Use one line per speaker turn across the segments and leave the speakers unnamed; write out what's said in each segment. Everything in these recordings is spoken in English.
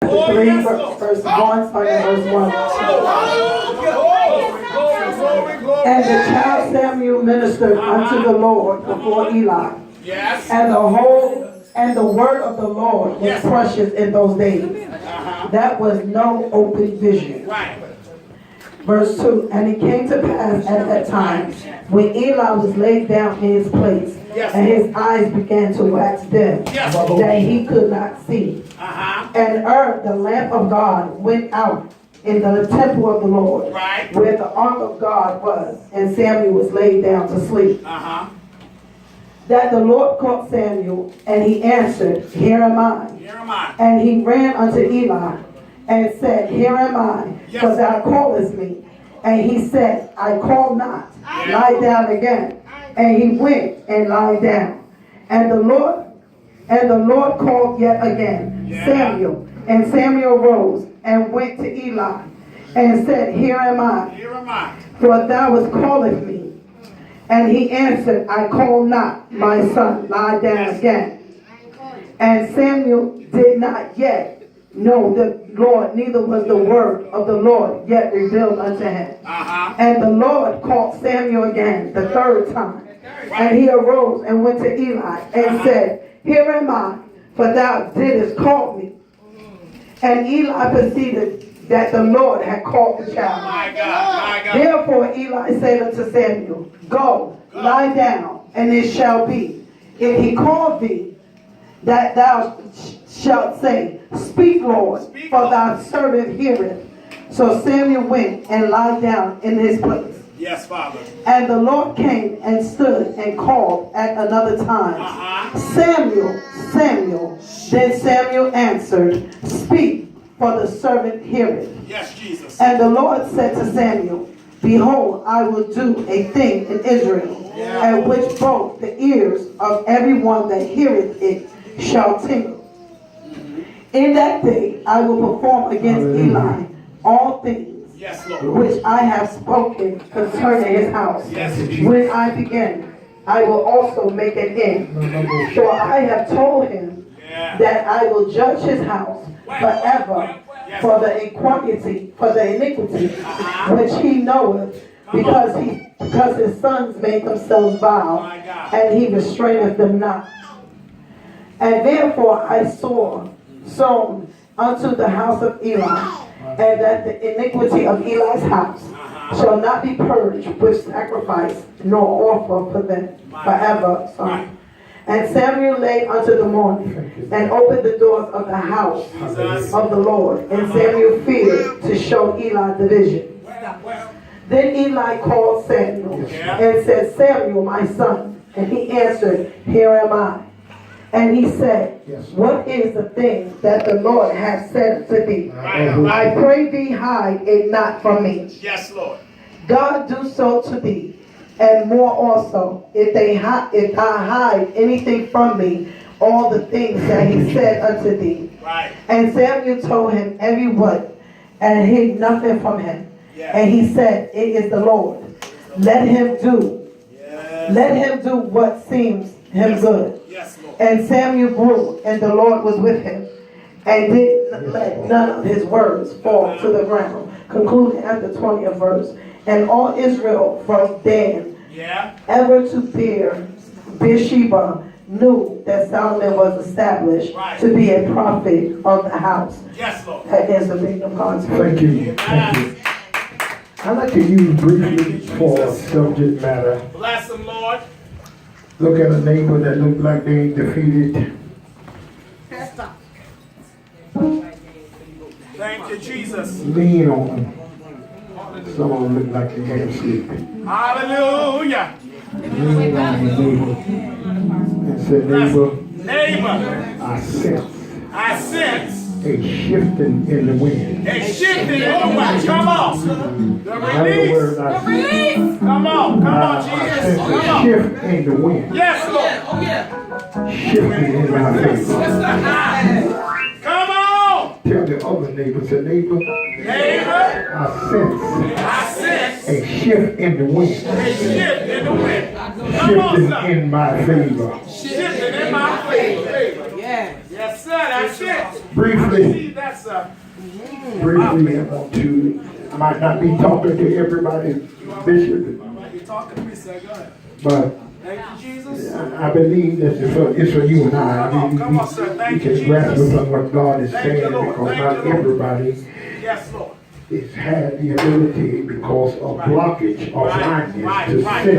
3, verse 1, starting at verse 1. And the child Samuel ministered unto the Lord before Eli.
Yes.
And the word of the Lord was precious in those days. That was no open vision.
Right.
Verse 2, and it came to pass at that time, when Eli was laid down in his place, and his eyes began to wax dim, that he could not see. And the lamp of God went out in the temple of the Lord, where the ark of God was, and Samuel was laid down to sleep. That the Lord called Samuel, and he answered, Here am I.
Here am I.
And he ran unto Eli, and said, Here am I, for thou callest me. And he said, I call not, lie down again. And he went and lied down. And the Lord called yet again, Samuel. And Samuel rose and went to Eli, and said, Here am I, for thou wast calling me. And he answered, I call not, my son, lie down again. And Samuel did not yet know the Lord, neither was the word of the Lord yet revealed unto him. And the Lord called Samuel again the third time. And he arose and went to Eli and said, Here am I, for thou didst call me. And Eli perceived that the Lord had called the child.
My God.
Therefore Eli said unto Samuel, Go, lie down, and it shall be, if he called thee, that thou shalt say, Speak, Lord, for thy servant heareth. So Samuel went and lied down in his place.
Yes, Father.
And the Lord came and stood and called at another time, Samuel, Samuel. Then Samuel answered, Speak, for the servant heareth.
Yes, Jesus.
And the Lord said to Samuel, Behold, I will do a thing in Israel, at which both the ears of everyone that heareth it shall tingle. In that day I will perform against Eli all things which I have spoken concerning his house. When I begin, I will also make an end. For I have told him that I will judge his house forever for the iniquity which he knoweth, because his sons made themselves vile, and he restraineth them not. And therefore I swore sown unto the house of Eli, and that the iniquity of Eli's house shall not be purged with sacrifice, nor offer for them forever. And Samuel lay unto the morning, and opened the doors of the house of the Lord. And Samuel feared to show Eli the vision. Then Eli called Samuel, and said, Samuel, my son. And he answered, Here am I. And he said, What is the thing that the Lord hath said to thee? I pray thee, hide it not from me.
Yes, Lord.
God do so to thee, and more also, if I hide anything from me, all the things that he said unto thee. And Samuel told him every word, and hid nothing from him. And he said, It is the Lord. Let him do what seems him good. And Samuel grew, and the Lord was with him, and did let none of his words fall to the ground. Concluding at the 20th verse. And all Israel from Dan ever to Beersheba knew that Solomon was established to be a prophet of the house.
Yes, Lord.
That is the reading of God's word.
Thank you. Thank you. I'd like to use briefly for subject matter.
Bless them, Lord.
Look at a neighbor that look like they ain't defeated.
Thank you, Jesus.
Lean on them. Some of them look like they can't sleep.
Hallelujah.
Lean on your neighbor and say, neighbor, I sense a shifting in the wind.
A shifting in the wind. Come on. The release. Come on, Jesus. Come on.
Shift in the wind.
Yes, Lord.
Shifting in my face.
Come on.
Tell the other neighbor, say, neighbor, I sense a shift in the wind.
A shift in the wind.
Shifting in my favor.
Shifting in my favor. Yes, sir. That's it.
Briefly,
That's sir.
Briefly, I might not be talking to everybody, Bishop,
You're talking to me, sir. Go ahead.
but
Thank you, Jesus.
I believe that it's for you and I. I mean,
Come on, sir.
we
Thank you,
can grasp
Jesus.
upon what God is
Thank you,
saying,
Lord.
because
Thank
not
you, Lord.
everybody
Yes, Lord.
has had the ability, because of blockage or blindness, to sit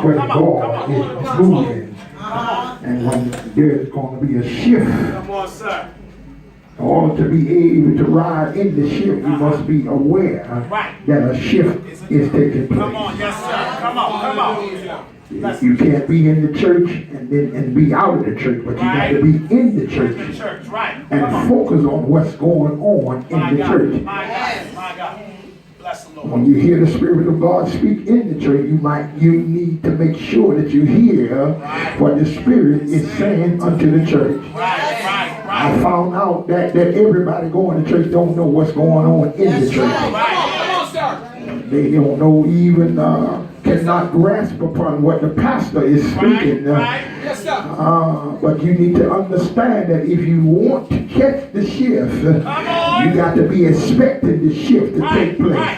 where God is moving. And when there's going to be a shift,
Come on, sir.
in order to be able to ride in the shift, you must be aware that a shift is taking place.
Come on, yes, sir. Come on, come on.
You can't be in the church and be out of the church, but you got to be in the church and focus on what's going on in the church.
My God, my God. Bless the Lord.
When you hear the Spirit of God speak in the church, you need to make sure that you hear what the Spirit is saying unto the church. I found out that everybody going to church don't know what's going on in the church. They don't know, even cannot grasp upon what the pastor is speaking. But you need to understand that if you want to catch the shift, you got to be expecting the shift to take place.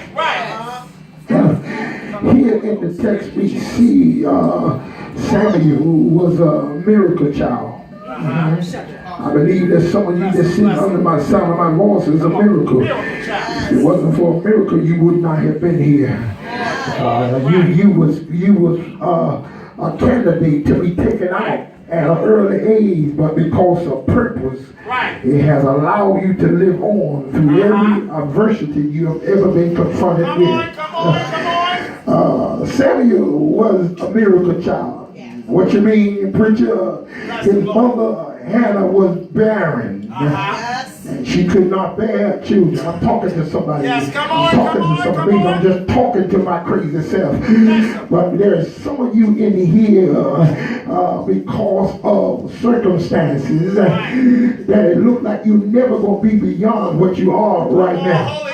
Here in the text we see Samuel was a miracle child. I believe that some of you just sitting under my sound of my voice is a miracle. If it wasn't for a miracle, you would not have been here. You was a candidate to be taken out at an early age, but because of purpose, it has allowed you to live on through every adversity you have ever been confronted with. Samuel was a miracle child. What you mean, preacher? His mother Hannah was barren. And she could not bear children. I'm talking to somebody.
Yes, come
I'm
on,
talking
come
to
on,
somebody.
come on.
I'm just talking to my crazy self. But there's some of you in here because of circumstances that it look like you're never going to be beyond what you are right now.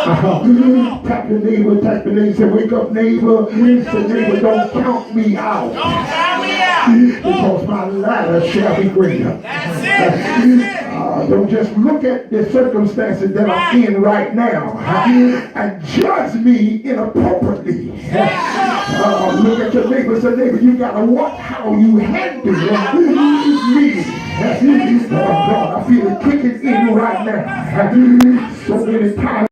Tap your neighbor, say, wake up, neighbor. Say, neighbor, don't count me out. Because my ladder shall be greater. Don't just look at the circumstances that I'm in right now and judge me inappropriately. Look at your neighbor, say, neighbor, you got to watch how you handle me. Oh God, I feel it kicking in right now. So many times.